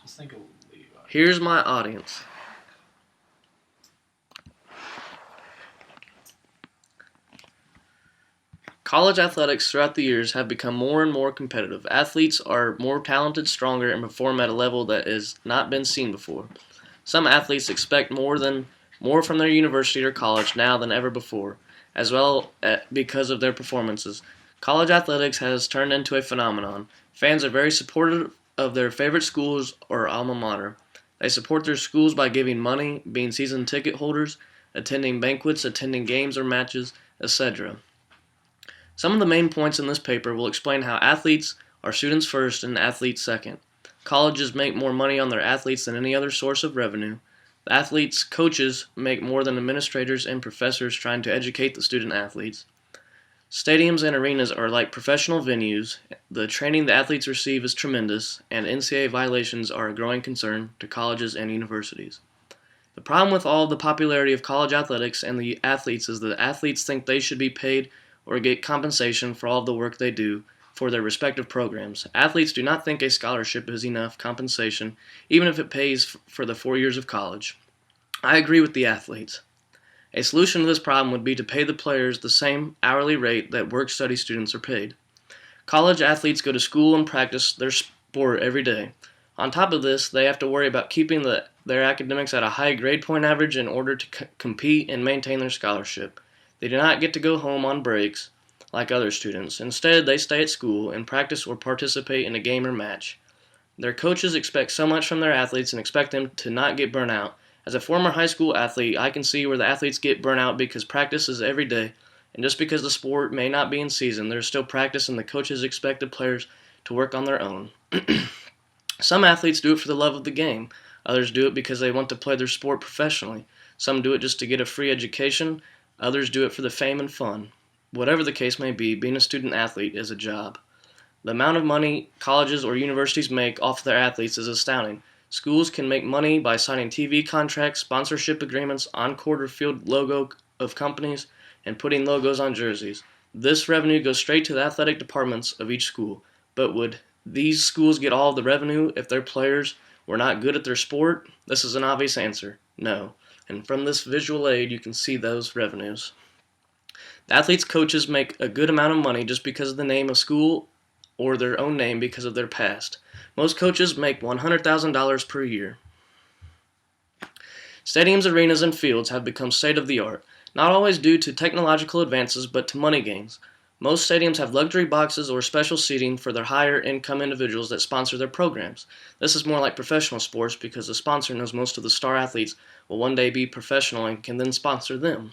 Let's think of Levi. Here's my audience. College athletics throughout the years have become more and more competitive. Athletes are more talented, stronger, and perform at a level that has not been seen before. Some athletes expect more from their university or college now than ever before, as well because of their performances. College athletics has turned into a phenomenon. Fans are very supportive of their favorite schools or alma mater. They support their schools by giving money, being season ticket holders, attending banquets, attending games or matches, etc. Some of the main points in this paper will explain how athletes are students first and athletes second. Colleges make more money on their athletes than any other source of revenue. The athletes' coaches make more than administrators and professors trying to educate the student athletes. Stadiums and arenas are like professional venues. The training the athletes receive is tremendous, and NCAA violations are a growing concern to colleges and universities. The problem with all the popularity of college athletics and the athletes is that athletes think they should be paid or get compensation for all of the work they do for their respective programs. Athletes do not think a scholarship is enough compensation, even if it pays for the 4 years of college. I agree with the athletes. A solution to this problem would be to pay the players the same hourly rate that work-study students are paid. College athletes go to school and practice their sport every day. On top of this, they have to worry about keeping their academics at a high grade point average in order to compete and maintain their scholarship. They do not get to go home on breaks like other students. Instead, they stay at school and practice or participate in a game or match. Their coaches expect so much from their athletes and expect them to not get burnt out. As a former high school athlete, I can see where the athletes get burnt out because practice is every day, and just because the sport may not be in season, there's still practice and the coaches expect the players to work on their own. Some athletes do it for the love of the game. Others do it because they want to play their sport professionally. Some do it just to get a free education. Others do it for the fame and fun. Whatever the case may be, being a student athlete is a job. The amount of money colleges or universities make off their athletes is astounding. Schools can make money by signing TV contracts, sponsorship agreements, on-court or field logo of companies, and putting logos on jerseys. This revenue goes straight to the athletic departments of each school. But would these schools get all of the revenue if their players were not good at their sport? This is an obvious answer: no. And from this visual aid, you can see those revenues. The athletes' coaches make a good amount of money just because of the name of school or their own name because of their past. Most coaches make $100,000 per year. Stadiums, arenas, and fields have become state-of-the-art, not always due to technological advances but to money gains. Most stadiums have luxury boxes or special seating for their higher-income individuals that sponsor their programs. This is more like professional sports because the sponsor knows most of the star athletes will one day be professional and can then sponsor them.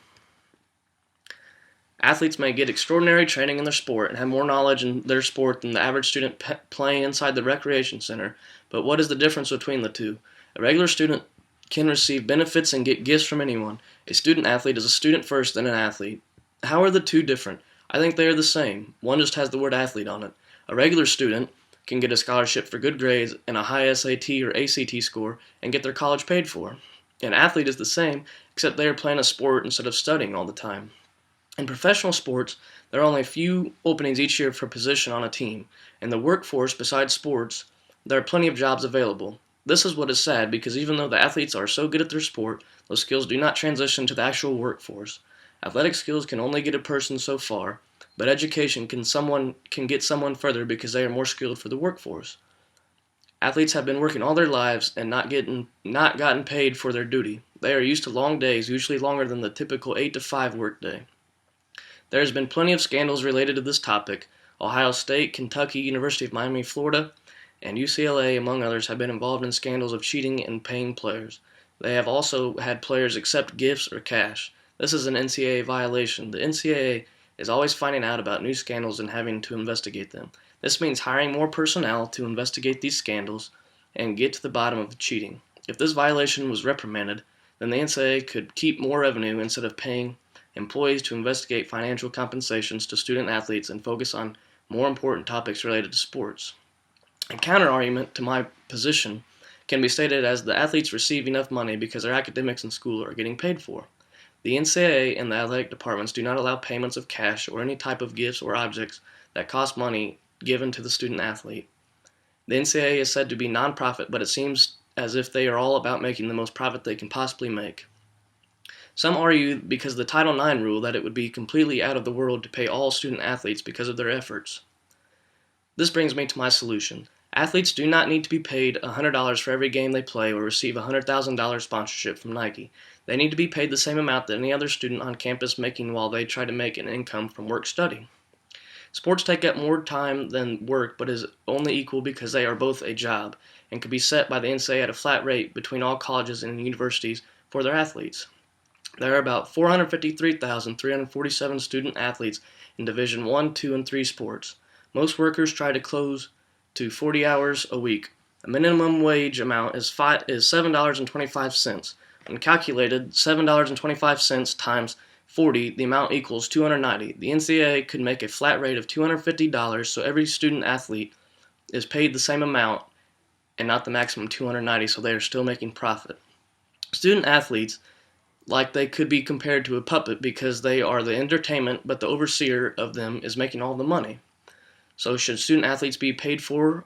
Athletes may get extraordinary training in their sport and have more knowledge in their sport than the average student playing inside the recreation center, but what is the difference between the two? A regular student can receive benefits and get gifts from anyone. A student athlete is a student first and an athlete. How are the two different? I think they are the same. One just has the word athlete on it. A regular student can get a scholarship for good grades and a high SAT or ACT score and get their college paid for. An athlete is the same, except they are playing a sport instead of studying all the time. In professional sports, there are only a few openings each year for a position on a team. In the workforce, besides sports, there are plenty of jobs available. This is what is sad because even though the athletes are so good at their sport, those skills do not transition to the actual workforce. Athletic skills can only get a person so far, but education can get someone further because they are more skilled for the workforce. Athletes have been working all their lives and not gotten paid for their duty. They are used to long days, usually longer than the typical 8 to 5 workday. There has been plenty of scandals related to this topic. Ohio State, Kentucky, University of Miami, Florida, and UCLA, among others, have been involved in scandals of cheating and paying players. They have also had players accept gifts or cash. This is an NCAA violation. The NCAA is always finding out about new scandals and having to investigate them. This means hiring more personnel to investigate these scandals and get to the bottom of the cheating. If this violation was reprimanded, then the NCAA could keep more revenue instead of paying employees to investigate financial compensations to student athletes and focus on more important topics related to sports. A counter-argument to my position can be stated as the athletes receive enough money because their academics in school are getting paid for. The NCAA and the athletic departments do not allow payments of cash or any type of gifts or objects that cost money given to the student athlete. The NCAA is said to be non-profit, but it seems as if they are all about making the most profit they can possibly make. Some argue because of the Title IX rule that it would be completely out of the world to pay all student athletes because of their efforts. This brings me to my solution. Athletes do not need to be paid $100 for every game they play or receive a $100,000 sponsorship from Nike. They need to be paid the same amount that any other student on campus making while they try to make an income from work-study. Sports take up more time than work, but is only equal because they are both a job and can be set by the NCAA at a flat rate between all colleges and universities for their athletes. There are about 453,347 student athletes in Division I, II, and III sports. Most workers try to close to 40 hours a week. The minimum wage amount is $7.25. When calculated, $7.25 times 40, the amount equals $290. The NCAA could make a flat rate of $250 so every student athlete is paid the same amount and not the maximum $290, so they are still making profit. Student athletes, like they could be compared to a puppet because they are the entertainment, but the overseer of them is making all the money. So should student athletes be paid for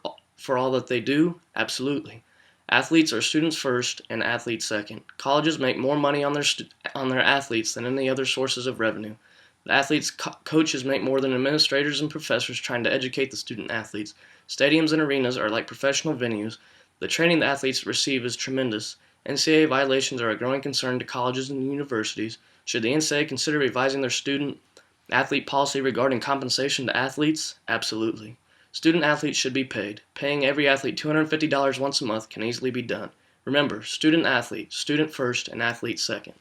all that they do? Absolutely. Athletes are students first and athletes second. Colleges make more money on their athletes than any other sources of revenue. The athletes' coaches make more than administrators and professors trying to educate the student athletes. Stadiums and arenas are like professional venues. The training the athletes receive is tremendous. NCAA violations are a growing concern to colleges and universities. Should the NCAA consider revising their student-athlete policy regarding compensation to athletes? Absolutely. Student athletes should be paid. Paying every athlete $250 once a month can easily be done. Remember, student athlete, student first and athlete second.